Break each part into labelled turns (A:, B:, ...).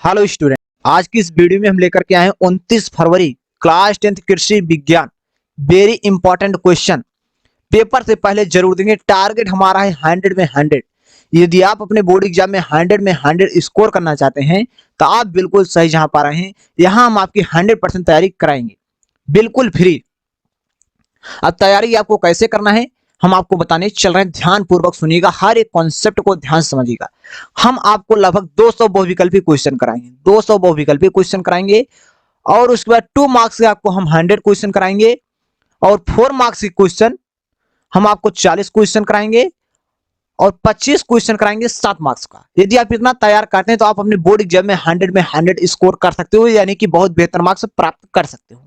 A: Hello student. आज की इस वीडियो में हम लेकर के आए हैं 29 फरवरी क्लास 10th कृषि विज्ञान वेरी इंपॉर्टेंट क्वेश्चन। पेपर से पहले जरूर देंगे। टारगेट हमारा है 100 में 100। यदि आप अपने बोर्ड एग्जाम में 100 में 100 स्कोर करना चाहते हैं तो आप बिल्कुल सही जहां पा रहे हैं। यहां हम आपकी 100% तैयारी कराएंगे बिल्कुल फ्री। अब तैयारी आपको कैसे करना है हम आपको बताने चल रहे हैं। ध्यान पूर्वक सुनिएगा, हर एक कॉन्सेप्ट को ध्यान से समझिएगा। हम आपको लगभग 200 बहुविकल्पी क्वेश्चन कराएंगे, 200 बहुविकल्पी क्वेश्चन कराएंगे। और उसके बाद 2 मार्क्स के आपको हम 100 क्वेश्चन कराएंगे और 4 मार्क्स के क्वेश्चन हम आपको 40 क्वेश्चन कराएंगे और 25 क्वेश्चन कराएंगे 7 मार्क्स का। यदि आप इतना तैयार करते हैं तो आप अपने बोर्ड एग्जाम में 100 स्कोर कर सकते हो, यानी कि बहुत बेहतर मार्क्स प्राप्त कर सकते हो।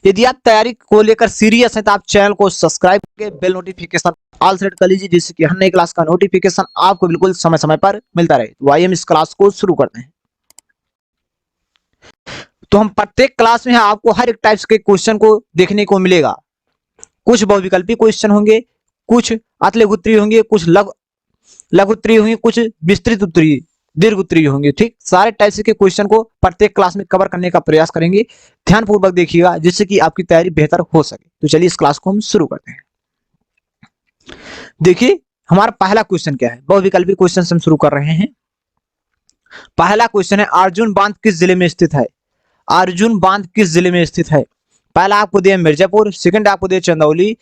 A: यदि आप तैयारी को लेकर सीरियस हैं तो आप चैनल को सब्सक्राइब करके बेल नोटिफिकेशन ऑल सेट कर लीजिए, जिससे कि हर नई क्लास का नोटिफिकेशन आपको बिल्कुल समय समय पर मिलता रहे। तो आइए हम इस क्लास को शुरू करते हैं। तो हम प्रत्येक क्लास में आपको हर एक टाइप्स के क्वेश्चन को देखने को मिलेगा। कुछ बहुविकल्पी क्वेश्चन होंगे, कुछ अतलेख उत्तरीय होंगे, कुछ लघु उत्तरीय होंगे, कुछ विस्तृत उत्तरीय, दीर्घ उत्तरीय होंगे। ठीक, सारे टाइप्स के क्वेश्चन को प्रत्येक क्लास में कवर करने का प्रयास करेंगे। ध्यानपूर्वक देखिएगा जिससे कि आपकी तैयारी बेहतर हो सके। तो चलिए इस क्लास को हम शुरू करते हैं। देखिए हमारा पहला क्वेश्चन क्या है। बहुविकल्पी क्वेश्चन से हम शुरू कर रहे हैं। पहला क्वेश्चन है, अर्जुन बांध किस जिले में स्थित है? अर्जुन बांध किस जिले में स्थित है? पहला आपको दिया मिर्जापुर, सेकंड आपको दिया चंदौली,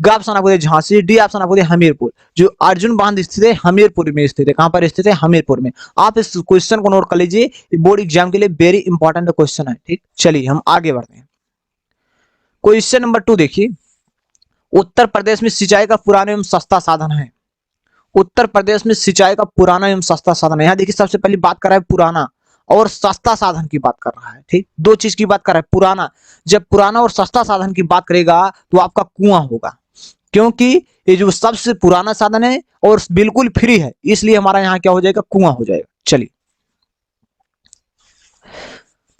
A: ग ऑप्शन आपको दिया झांसी, डी ऑप्शन आपको दिया हमीरपुर। जो अर्जुन बांध स्थित है हमीरपुर में स्थित है। कहां पर स्थित है? हमीरपुर में। आप इस क्वेश्चन को नोट कर लीजिए, बोर्ड एग्जाम के लिए वेरी इंपॉर्टेंट क्वेश्चन है। ठीक, चलिए हम आगे बढ़ते हैं। क्वेश्चन नंबर 2 देखिए, उत्तर प्रदेश में सिंचाई का पुराना एवं सस्ता साधन है। उत्तर प्रदेश में सिंचाई का पुराना एवं सस्ता साधन है। यहाँ देखिए सबसे पहले बात कर रहा है पुराना और सस्ता साधन की बात कर रहा है। ठीक, दो चीज की बात कर रहा है। पुराना, जब पुराना और सस्ता साधन की बात करेगा तो आपका कुआं होगा, क्योंकि ये जो सबसे पुराना साधन है और बिल्कुल फ्री है, इसलिए हमारा यहाँ क्या हो जाएगा? कुआं हो जाएगा। चलिए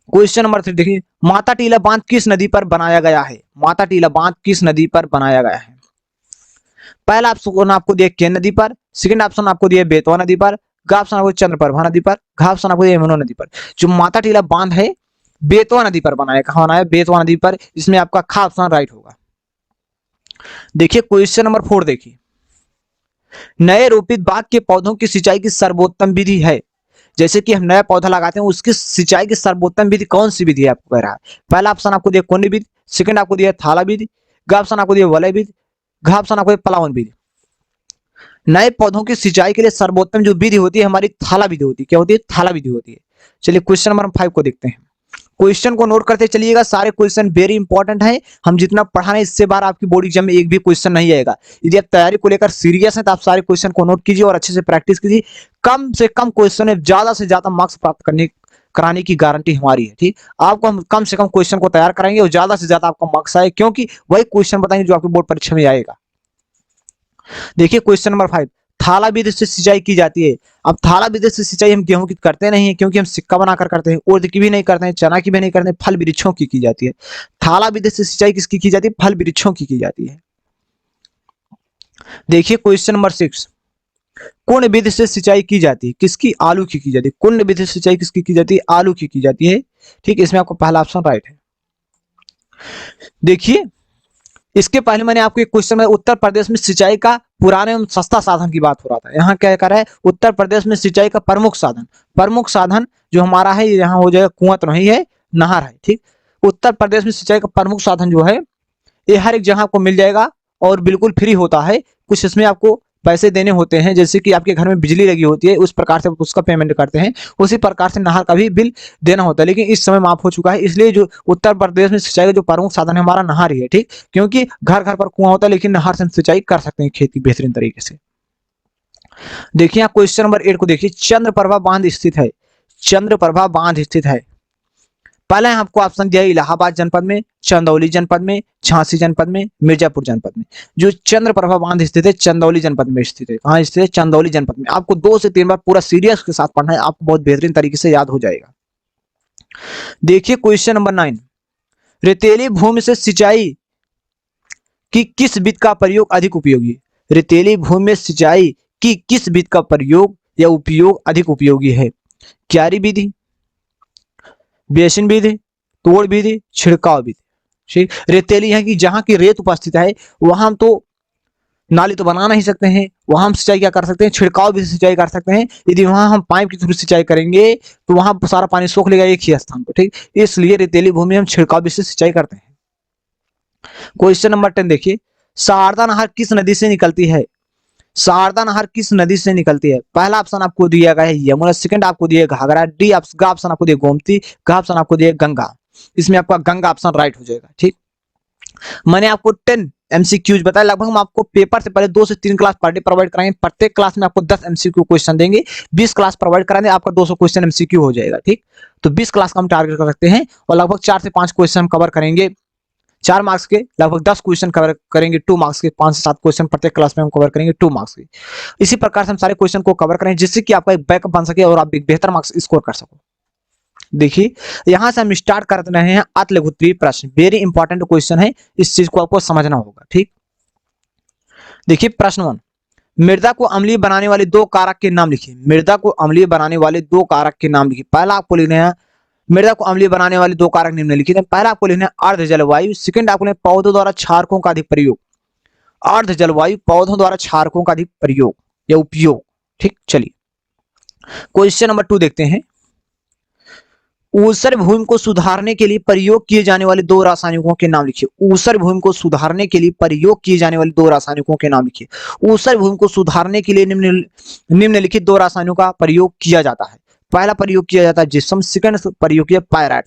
A: क्वेश्चन नंबर 3 देखिए, माता टीला बांध किस नदी पर बनाया गया है? माता टीला बांध किस नदी पर बनाया गया है? पहला ऑप्शन आपको दिया केन नदी पर, सेकंड ऑप्शन आपको दिया बेतवा नदी पर, घ ऑप्शन आपको चंद्रप्रभा नदी पर, घ ऑप्शन आपको दिया यमुना नदी पर। जो माता टीला बांध है बेतवा नदी पर बनाया। कहां बनाया? बेतवा नदी पर। इसमें आपका ख ऑप्शन राइट होगा। देखिए क्वेश्चन नंबर 4 देखिए, नए रोपित बाग के पौधों की सिंचाई की सर्वोत्तम विधि है। जैसे कि हम नया पौधा लगाते हैं उसकी सिंचाई की सर्वोत्तम विधि कौन सी विधि है आपको कह रहा है। पहला ऑप्शन आपको दिया कोनी विधि, सेकंड आपको दिया थाला विधि, ग ऑप्शन आपको दिया वलय विधि, घ ऑप्शन आपको दिया पलावन विधि। नए पौधों की सिंचाई के लिए सर्वोत्तम जो विधि होती है हमारी थाला विधि होती है। क्या होती है? थाला विधि होती है। चलिए क्वेश्चन नंबर 5 को देखते हैं। क्वेश्चन को नोट करते चलिएगा, सारे क्वेश्चन वेरी इंपॉर्टेंट है। हम जितना पढ़ा रहे इससे बार आपकी बोर्ड एग्जाम में एक भी क्वेश्चन नहीं आएगा। यदि आप तैयारी को लेकर सीरियस हैं तो आप सारे क्वेश्चन को नोट कीजिए और अच्छे से प्रैक्टिस कीजिए। कम से कम क्वेश्चन है, ज्यादा से ज्यादा मार्क्स प्राप्त करने कराने की गारंटी हमारी है। ठीक, आपको हम कम से कम क्वेश्चन को तैयार कराएंगे और ज्यादा से ज्यादा आपका मार्क्स आए, क्योंकि वही क्वेश्चन बताएंगे जो आपकी बोर्ड परीक्षा में आएगा। देखिए क्वेश्चन नंबर 5, थाला विधि से सिंचाई की जाती है। अब थाला विधि से सिंचाई हम गेहूं की करते नहीं है, क्योंकि हम सिक्का बनाकर करते हैं। उर्द की भी नहीं करते हैं, चना की भी नहीं करते हैं, फल वृक्षों की जाती है। थाला विधि से सिंचाई किसकी की जाती है? फल वृक्षों की जाती है। देखिए क्वेश्चन नंबर 6, कुंड विधि से सिंचाई की जाती है किसकी? आलू की जाती है। कुंड विधि से सिंचाई किसकी की जाती है? आलू की जाती है। ठीक, इसमें आपको पहला ऑप्शन राइट है। देखिए इसके पहले मैंने आपको एक क्वेश्चन में उत्तर प्रदेश में सिंचाई का पुराने एवं सस्ता साधन की बात हो रहा था। यहाँ क्या कर रहा है? उत्तर प्रदेश में सिंचाई का प्रमुख साधन, प्रमुख साधन जो हमारा है यहाँ हो जाएगा कुआं तो नहीं है, नहर है। ठीक, उत्तर प्रदेश में सिंचाई का प्रमुख साधन जो है ये हर एक जगह आपको मिल जाएगा और बिल्कुल फ्री होता है। कुछ इसमें आपको पैसे देने होते हैं, जैसे कि आपके घर में बिजली लगी होती है उस प्रकार से उसका पेमेंट करते हैं, उसी प्रकार से नहर का भी बिल देना होता है। लेकिन इस समय माफ हो चुका है, इसलिए जो उत्तर प्रदेश में सिंचाई का जो प्रमुख साधन है हमारा नहर ही है। ठीक, क्योंकि घर घर पर कुआं होता है लेकिन नहर से हम सिंचाई कर सकते हैं खेती बेहतरीन तरीके से। देखिए यहाँ क्वेश्चन नंबर 8 को देखिए, चंद्रप्रभा बांध स्थित है। चंद्रप्रभा बांध स्थित है, पहले आपको ऑप्शन दिया है इलाहाबाद जनपद में, चंदौली जनपद में, झांसी जनपद में, मिर्जापुर जनपद में। जो चंद्रप्रभा बांध स्थित है चंदौली जनपद में स्थित है। कहाँ स्थित है? चंदौली जनपद में। आपको 2 से 3 बार पूरा सीरियस के साथ पढ़ना है, आपको बहुत बेहतरीन तरीके से याद हो जाएगा। देखिए क्वेश्चन नंबर 9, रेतीली भूमि से सिंचाई की किस विधि का प्रयोग अधिक उपयोगी? रेतीली भूमि में सिंचाई की किस विधि का प्रयोग या उपयोग अधिक उपयोगी है? क्यारी विधि, बेसिन विधि, तोड़ विधि, छिड़काव विधि। ठीक, रेतीली है कि जहां की रेत उपस्थित है वहां हम तो नाली तो बना नहीं सकते हैं, वहां हम सिंचाई क्या कर सकते हैं, छिड़काव भी सिंचाई कर सकते हैं। यदि वहां हम पाइप के थ्रू सिंचाई करेंगे तो वहां सारा पानी सोख लेगा एक ही स्थान पर। ठीक, इसलिए रेतीली भूमि हम छिड़काव भी से सिंचाई करते हैं। क्वेश्चन नंबर 10 देखिए, शारदा नहर किस नदी से निकलती है? शारदा नहर किस नदी से निकलती है? पहला ऑप्शन आपको दिया गया है यमुना, सेकंड आपको दिया घाघरा, डी ऑप्शन आपको दिया गोमती, का ऑप्शन आपको दिया गंगा। इसमें आपका गंगा ऑप्शन राइट हो जाएगा। ठीक, मैंने आपको 10 एमसीक्यूज बताया, लगभग हम आपको पेपर से पहले 2 से 3 क्लास पर डे प्रोवाइड कराएंगे। प्रत्येक क्लास में आपको 10 एमसीक्यू क्वेश्चन देंगे, 20 क्लास प्रोवाइड कराएंगे, आपका 200 क्वेश्चन एमसीक्यू हो जाएगा। ठीक, तो 20 क्लास का हम टारगेट कर सकते हैं और लगभग 4 से 5 क्वेश्चन हम कवर करेंगे 4 मार्क्स के, लगभग 10 क्वेश्चन कवर करेंगे 2 मार्क्स के, 5 से 7 क्वेश्चन प्रत्येक क्लास में हम कवर करेंगे 2 मार्क्स के। इसी प्रकार से हम सारे क्वेश्चन को कवर करें जिससे कि आपका एक बैकअप बन सके और आप एक बेहतर मार्क्स स्कोर कर सको। देखिए यहां से हम स्टार्ट कर रहे हैं अतलघुत्री प्रश्न, वेरी इंपॉर्टेंट क्वेश्चन है, इस चीज को आपको समझना होगा। ठीक, देखिए प्रश्न 1, मृदा को अम्लीय बनाने वाले 2 कारक के नाम लिखिए। मृदा को अम्लीय बनाने वाले 2 कारक के नाम लिखिए। पहला आपको लिखना है मृदा को अम्लीय बनाने वाले 2 कारक निम्नलिखित हैं। पहला आपको लिखना है अर्ध जलवायु, सेकंड आपको लिखना है पौधों द्वारा क्षारकों का अधिक प्रयोग। अर्ध जलवायु, पौधों द्वारा क्षारकों का अधिक प्रयोग या उपयोग। ठीक, चलिए क्वेश्चन नंबर 2 देखते हैं। ऊसर भूमि को सुधारने के लिए प्रयोग किए जाने वाले 2 रासायनिकों के नाम लिखिए। ऊसर भूमि को सुधारने के लिए प्रयोग किए जाने वाले 2 रासायनिकों के नाम लिखिए। ऊसर भूमि को सुधारने के लिए निम्नलिखित 2 रासायनिकों का प्रयोग किया जाता है। पहला प्रयोग किया जाता है जिप्सम, सेकंड प्रयोग किया पायराइट।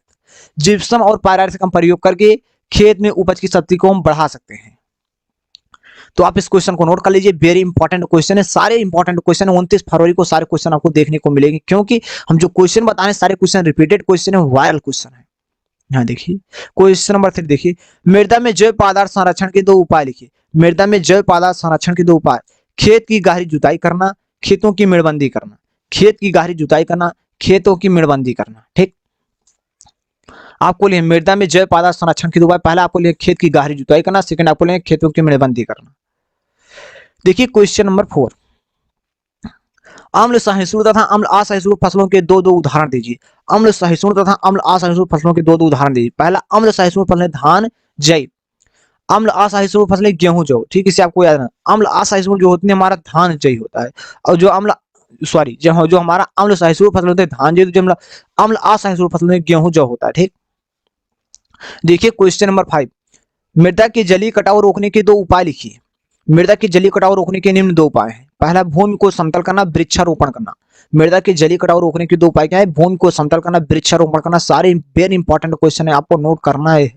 A: जिप्सम और पायराइट से हम प्रयोग करके खेत में उपज की शक्ति को हम बढ़ा सकते हैं। तो आप इस क्वेश्चन को नोट कर लीजिए, वेरी इंपॉर्टेंट क्वेश्चन है। सारे इंपॉर्टेंट क्वेश्चन है, 29 फरवरी को सारे क्वेश्चन आपको देखने को मिलेंगे, क्योंकि हम जो क्वेश्चन बताएं सारे क्वेश्चन रिपीटेड क्वेश्चन है, वायरल क्वेश्चन है। यहाँ देखिए क्वेश्चन नंबर 3 देखिए, मृदा में जैव पदार्थ संरक्षण के 2 उपाय लिखिए। मृदा में जैव पदार्थ संरक्षण के 2 उपाय, खेत की गहरी जुताई करना, खेतों की मेड़बंदी करना। खेत की गहरी जुताई करना, खेतों की मेड़बंदी करना। ठीक, आपको लिए मृदा में जैव पदार्थ संरक्षण के 2 उपाय, पहला आपको लिए खेत की गहरी जुताई करना, सेकंड आपको लिए खेतों की मेड़बंदी करना। देखिए क्वेश्चन नंबर 4, अम्ल सहिष्णु तथा अम्ल असहिष्णु फसलों के 2 उदाहरण दीजिए। अम्ल सहिष्णु तथा अम्ल असहिष्णु फसलों के 2 उदाहरण दीजिए। पहला अम्ल सहिष्णु फसलें धान जई, अम्ल असहिष्णु फसलें गेहूं जौ। ठीक, इसे आपको याद रखना, अम्ल असहिष्णु जो होती है हमारा धान जई होता है, और जो अम्ल सॉरी जो हमारा अम्ल सहिष्णु फसल होते हैं धान जई, जो अम्ल असहिष्णु फसल में गेहूं जौ होता है। ठीक, देखिए क्वेश्चन नंबर 5, मृदा के जलीय कटाव रोकने के 2 उपाय लिखिए। मृदा के जलीय कटाव रोकने के निम्न 2 उपाय हैं। पहला भूमि को समतल करना, वृक्षारोपण करना। मृदा के जलीय कटाव रोकने के 2 उपाय क्या है, भूमि को समतल करना, वृक्षारोपण करना। सारे वेरी इंपॉर्टेंट क्वेश्चन है, आपको नोट करना है।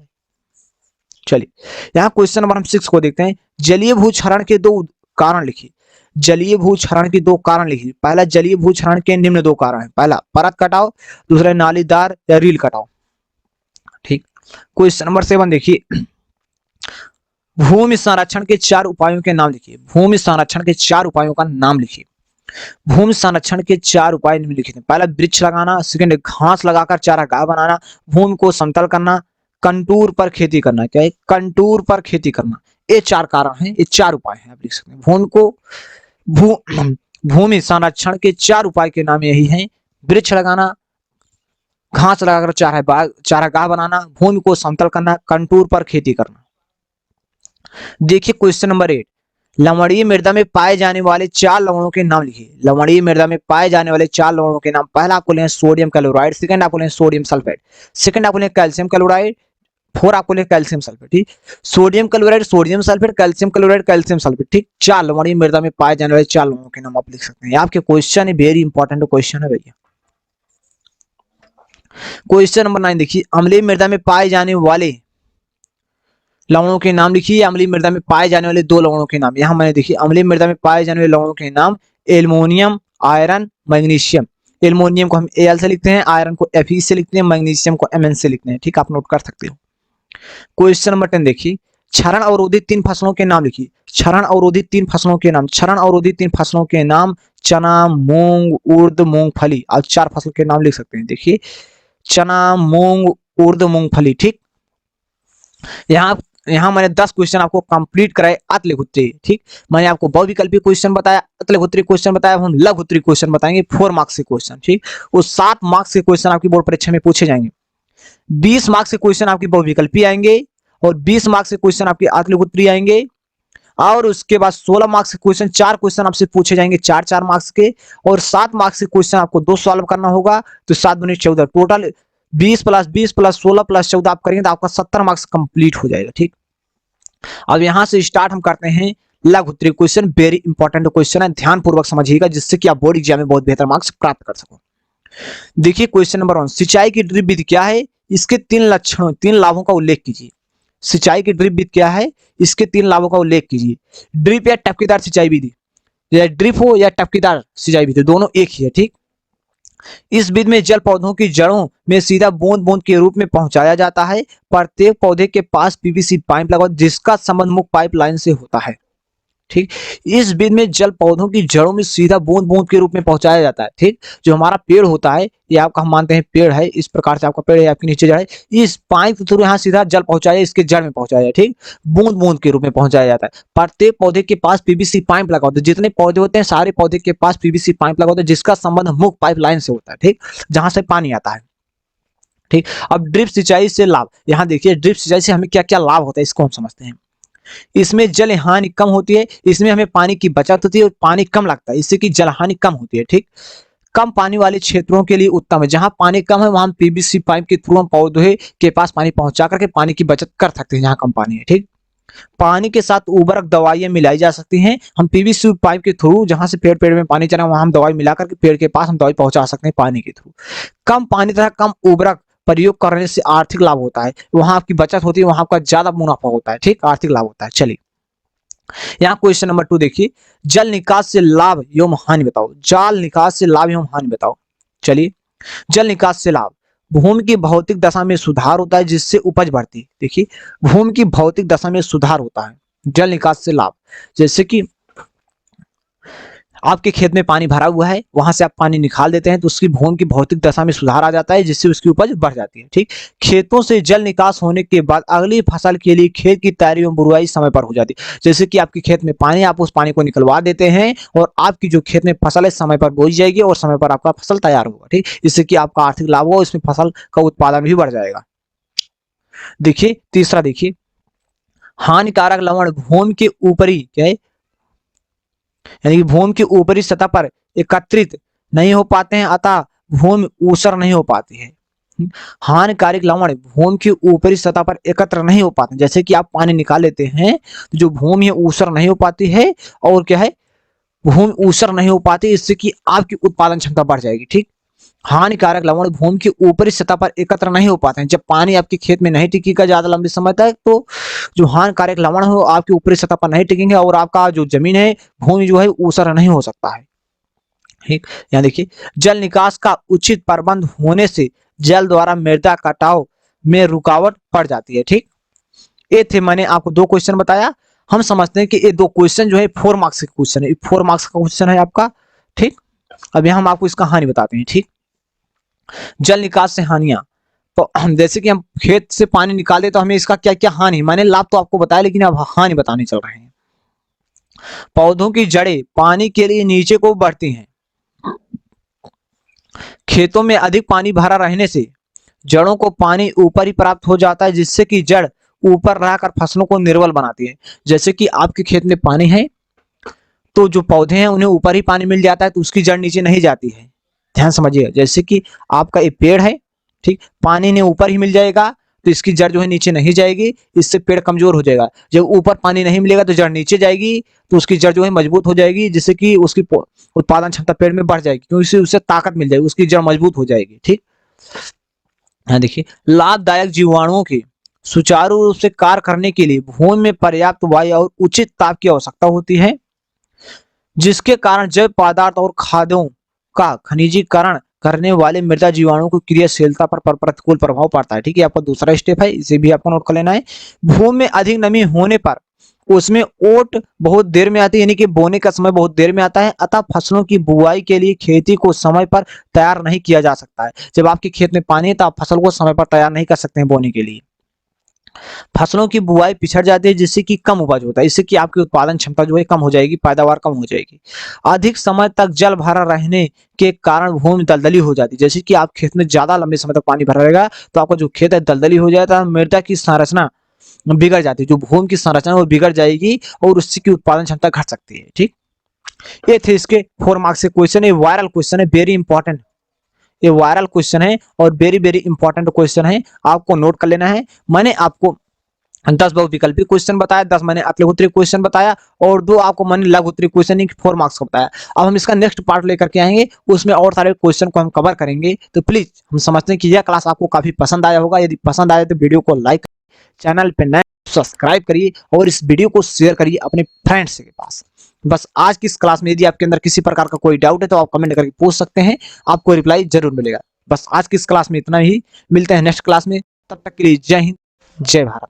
A: चलिए यहाँ क्वेश्चन नंबर हम 6 को देखते हैं। जलीय भूक्षरण के 2 कारण लिखिए। जलीय भूक्षरण के 2 कारण लिखिए। पहला जलीय भूक्षरण के निम्न 2 कारण है, पहला परत कटाव, दूसरा नालीदार या रील कटाव। ठीक, क्वेश्चन नंबर 7 देखिए, भूमि संरक्षण के 4 उपायों के नाम लिखिए। भूमि संरक्षण के 4 उपायों का नाम लिखिए। भूमि संरक्षण के 4 उपाय निम्नलिखित हैं। पहला वृक्ष लगाना, सेकंड घास लगाकर चारागाह बनाना, भूमि को समतल करना, कंटूर पर खेती करना। क्या है, कंटूर पर खेती करना। ये 4 कारण हैं, ये 4 उपाय हैं, आप लिख सकते हैं। भूमि को भूमि संरक्षण के 4 उपाय के नाम यही हैं, वृक्ष लगाना, घास लगाकर चारागाह बनाना, भूमि को समतल करना, कंटूर पर खेती करना। देखिए क्वेश्चन नंबर 8, लवणीय मृदा में पाए जाने वाले 4 लवणों के नाम लिखिए। लवणीय मृदा में पाए जाने वाले 4 लवणों के नाम, पहला आपको लें सोडियम क्लोराइड, सेकंड आपको लें सोडियम सल्फेट, सेकंड आपको लें कैल्शियम क्लोराइड, 4 आपको लें कैल्शियम सल्फेट। ठीक, sodium chloride, sodium sulphate, calcium chloride, calcium sulphate. ठीक, 4 लवणीय मृदा में पाए जाने वाले 4 लवणों के नाम आप लिख सकते हैं। आपके क्वेश्चन है, वेरी इंपॉर्टेंट क्वेश्चन है भैया। क्वेश्चन नंबर 9 देखिए, अम्लीय मृदा में पाए जाने वाले लवणों के नाम लिखिए। अम्लीय मृदा में पाए जाने वाले 2 लवणों के नाम, यहाँ मैंने देखिए अम्लीय मृदा में पाए जाने वाले लवणों के नाम, एल्युमिनियम, आयरन, मैग्नीशियम। एल्युमिनियम को हम Al से लिखते हैं, आयरन को Fe से लिखते हैं, मैग्नीशियम को Mn से लिखते हैं। ठीक, आप नोट कर सकते हो। क्वेश्चन नंबर 10 देखिए, क्षरण अवरोधी 3 फसलों के नाम लिखिए। क्षरण अवरोधी 3 फसलों के नाम, क्षरण अवरोधी 3 फसलों के नाम, चना, मूंग, उर्द, मूंगफली। आप 4 फसल के नाम लिख सकते हैं। देखिए चना, मूंग, उर्द, मूंगफली। ठीक, यहाँ यहाँ मैंने 10 क्वेश्चन आपको कंप्लीट कराए अतलिक उत्तरीय, ठीक। मैंने आपको बहुविकल्पीय क्वेश्चन बताया, अतलिक उत्तरीय क्वेश्चन बताया, हम लघु उत्तरीय क्वेश्चन बताएंगे 4 मार्क्स के क्वेश्चन, ठीक। वो 7 मार्क्स के क्वेश्चन आपकी बोर्ड परीक्षा में पूछे जाएंगे। 20 मार्क्स के क्वेश्चन आपकी बहुविकल्पीय आएंगे और 20 मार्क्स के क्वेश्चन आपके अतलिक उत्तरीय आएंगे। और उसके बाद 16 मार्क्स के क्वेश्चन, 4 क्वेश्चन आपसे पूछे जाएंगे 4-4 मार्क्स के, और 7 मार्क्स के क्वेश्चन आपको 2 सॉल्व करना होगा। तो 7 दूनी 14, टोटल 20 प्लस 20 प्लस 16 प्लस 14 आप करेंगे तो आपका 70 मार्क्स कंप्लीट हो जाएगा, ठीक। अब यहां से स्टार्ट हम करते हैं लघु उत्तरीय क्वेश्चन। वेरी इंपॉर्टेंट क्वेश्चन है, ध्यानपूर्वक समझिएगा जिससे कि आप बोर्ड एग्जाम में बहुत बेहतर मार्क्स प्राप्त कर सको। देखिए क्वेश्चन नंबर 1, सिंचाई की ड्रिप विधि क्या है, इसके 3 लक्षणों 3 लाभों का उल्लेख कीजिए। सिंचाई की ड्रिप विधि क्या है, इसके 3 लाभों का उल्लेख कीजिए। ड्रिप या टपकेदार सिंचाई विधि, या ड्रिप हो या टपकेदार सिंचाई विधि, दोनों एक ही है, ठीक। इस विधि में जल पौधों की जड़ों में सीधा बूंद बूंद के रूप में पहुंचाया जाता है। प्रत्येक पौधे के पास पीवीसी पाइप लगा जिसका संबंध मुख्य पाइपलाइन से होता है, ठीक। इस विधि में जल पौधों की जड़ों में सीधा बूंद बूंद के रूप में पहुंचाया जाता है, ठीक। जो हमारा पेड़ होता है, ये आपका हम मानते हैं पेड़ है, इस प्रकार से आपका पेड़ है, आपके नीचे जड़ है, इस पाइप के थ्रू यहाँ सीधा जल पहुंचाया, इसके जड़ में पहुंचाया, ठीक। बूंद बूंद के रूप में पहुंचाया जाता है। प्रत्येक पौधे के पास पीवीसी पाइप लगा होता है, जितने पौधे होते हैं सारे पौधे के पास पीवीसी पाइप लगा होता है जिसका संबंध मुख्य पाइपलाइन से होता है, ठीक, जहां से पानी आता है, ठीक। अब ड्रिप सिंचाई से लाभ, यहाँ देखिए ड्रिप सिंचाई से हमें क्या क्या लाभ होता है इसको हम समझते हैं। इसमें जल हानि कम होती है, इसमें हमें पानी की बचत होती है और पानी कम लगता है, इससे कि जल हानि कम होती है, ठीक। कम पानी वाले क्षेत्रों के लिए उत्तम है, जहां पानी कम है वहां पीवीसी पाइप के थ्रू हम पौधे के पास पानी पहुंचा करके पानी की बचत कर सकते हैं जहां कम पानी है, ठीक। पानी के साथ उर्वरक दवाइयां मिलाई जा सकती हैं, हम पीवीसी पाइप के थ्रू जहां से पेड़ पेड़ में पानी चला वहां हम दवाई मिला करके पेड़ के पास हम दवाई पहुंचा सकते हैं पानी के थ्रू। कम पानी तथा कम उर्वरक प्रयोग करने से आर्थिक लाभ होता है, वहां आपकी बचत होती है, वहां आपका ज्यादा मुनाफा होता है, ठीक, आर्थिक लाभ होता है। चलिए यहाँ क्वेश्चन नंबर 2 देखिए, जल निकास से लाभ एवं हानि बताओ। जल निकास से लाभ एवं हानि बताओ। चलिए, जल निकास से लाभ, भूमि की भौतिक दशा में सुधार होता है जिससे उपज बढ़ती है। देखिए भूमि की भौतिक दशा में सुधार होता है, जल निकास से लाभ, जैसे कि आपके खेत में पानी भरा हुआ है, वहां से आप पानी निकाल देते हैं तो उसकी भूमि की भौतिक दशा में सुधार आ जाता है जिससे उसकी उपज बढ़ जाती है, ठीक। खेतों से जल निकास होने के बाद अगली फसल के लिए खेत की तैयारी एवं बुरुआई समय पर हो जाती है। जैसे कि आपके खेत में पानी, आप उस पानी को निकलवा देते हैं और आपकी जो खेत में फसल है समय पर बोई जाएगी और समय पर आपका फसल तैयार होगा, ठीक। इससे कि आपका आर्थिक लाभ होगा, इसमें फसल का उत्पादन भी बढ़ जाएगा। देखिए तीसरा देखिए, हानिकारक लवण भूमि के ऊपरी क्या है, यानी कि भूमि की ऊपरी सतह पर एकत्रित नहीं हो पाते हैं, अतः भूमि ऊसर नहीं हो पाती है। हानिकारक लवण भूमि की ऊपरी सतह पर एकत्र नहीं हो पाते, जैसे कि आप पानी निकाल लेते हैं तो जो भूमि है ऊसर नहीं हो पाती है, और क्या है भूमि ऊसर नहीं हो पाती, इससे कि आपकी उत्पादन क्षमता बढ़ जाएगी, ठीक। हानिकारक लवण भूमि की ऊपरी सतह पर एकत्र नहीं हो पाते हैं, जब पानी आपके खेत में नहीं टिकेगा ज्यादा लंबे समय तक तो जो हानिकारक लवण हो आपकी ऊपरी सतह पर नहीं टिकेंगे और आपका जो जमीन है, भूमि जो है ऊसर नहीं हो सकता है, ठीक। यहाँ देखिए, जल निकास का उचित प्रबंध होने से जल द्वारा मृदा कटाव में रुकावट पड़ जाती है, ठीक। ये थे मैंने आपको 2 क्वेश्चन बताया। हम समझते हैं कि ये 2 क्वेश्चन जो है 4 मार्क्स के क्वेश्चन है, 4 मार्क्स का क्वेश्चन है आपका, ठीक। अब यहाँ हम आपको इसका हानि बताते हैं, ठीक। जल निकास से हानियां, तो जैसे कि हम खेत से पानी निकाले तो हमें इसका क्या क्या हानि, मैंने लाभ तो आपको बताया लेकिन अब हानि बताने चल रहे हैं। पौधों की जड़ें पानी के लिए नीचे को बढ़ती हैं, खेतों में अधिक पानी भरा रहने से जड़ों को पानी ऊपर ही प्राप्त हो जाता है जिससे कि जड़ ऊपर रहकर फसलों को निर्बल बनाती है। जैसे कि आपके खेत में पानी है तो जो पौधे हैं उन्हें ऊपर ही पानी मिल जाता है तो उसकी जड़ नीचे नहीं जाती है, ध्यान समझिएगा। जैसे कि आपका एक पेड़ है, ठीक, पानी ने ऊपर ही मिल जाएगा तो इसकी जड़ जो है नीचे नहीं जाएगी, इससे पेड़ कमजोर हो जाएगा। जब ऊपर पानी नहीं मिलेगा तो जड़ नीचे जाएगी तो उसकी जड़ जो है मजबूत हो जाएगी, जिससे कि उसकी उत्पादन क्षमता पेड़ में बढ़ जाएगी क्योंकि उससे ताकत मिल जाएगी, उसकी जड़ मजबूत हो जाएगी, ठीक। हाँ देखिए, लाभदायक जीवाणुओं के सुचारू रूप से कार्य करने के लिए भूमि में पर्याप्त वायु और उचित ताप की आवश्यकता होती है, जिसके कारण जैव पदार्थ और खाद्यों का खनिजीकरण करने वाले मृदा जीवाणुओं की क्रियाशीलता पर प्रतिकूल प्रभाव पड़ता है, ठीक है। आपका दूसरा स्टेप है, इसे भी आपको नोट कर लेना है। भूमि में अधिक नमी होने पर उसमें ओट बहुत देर में आती है, यानी कि बोने का समय बहुत देर में आता है, अतः फसलों की बुआई के लिए खेती को समय पर तैयार नहीं किया जा सकता है। जब आपके खेत में पानी है तो आप फसल को समय पर तैयार नहीं कर सकते हैं बोने के लिए। फसलों की बुआई पिछड़ जाती है जिससे कि कम उपज होता है, इससे कि आपकी उत्पादन क्षमता जो है कम हो जाएगी, पैदावार कम हो जाएगी। अधिक समय तक जल भरा रहने के कारण भूमि दलदली हो जाती है, जैसे कि आप खेत में ज्यादा लंबे समय तक पानी भरा रहेगा तो आपका जो खेत है दलदली हो जाता है, मृदा की संरचना बिगड़ जाती है, जो भूमि की संरचना है वो बिगड़ जाएगी और उससे की उत्पादन क्षमता घट सकती है। ठीक, ये थे इसके 4 मार्क्स के क्वेश्चन। ये वायरल क्वेश्चन है, वेरी इंपॉर्टेंट, ये वायरल क्वेश्चन है और वेरी वेरी इंपॉर्टेंट क्वेश्चन है, आपको नोट कर लेना है। मैंने आपको 10 बहुविकल्पी क्वेश्चन बताया, 10 मैंने अतिलघुत्तरीय क्वेश्चन बताया और 2 आपको मैंने लघुत्तरीय क्वेश्चन 4 मार्क्स का बताया। अब हम इसका नेक्स्ट पार्ट लेकर के आएंगे, उसमें और सारे क्वेश्चन को हम कवर करेंगे। तो प्लीज, हम समझते हैं कि यह क्लास आपको काफी पसंद आया होगा। यदि पसंद आए तो वीडियो को लाइक, चैनल पे नए सब्सक्राइब करिए और इस वीडियो को शेयर करिए अपने फ्रेंड्स के पास। बस आज की इस क्लास में यदि आपके अंदर किसी प्रकार का कोई डाउट है तो आप कमेंट करके पूछ सकते हैं, आपको रिप्लाई जरूर मिलेगा। बस आज की इस क्लास में इतना ही, मिलते हैं नेक्स्ट क्लास में, तब तक के लिए जय हिंद, जय भारत।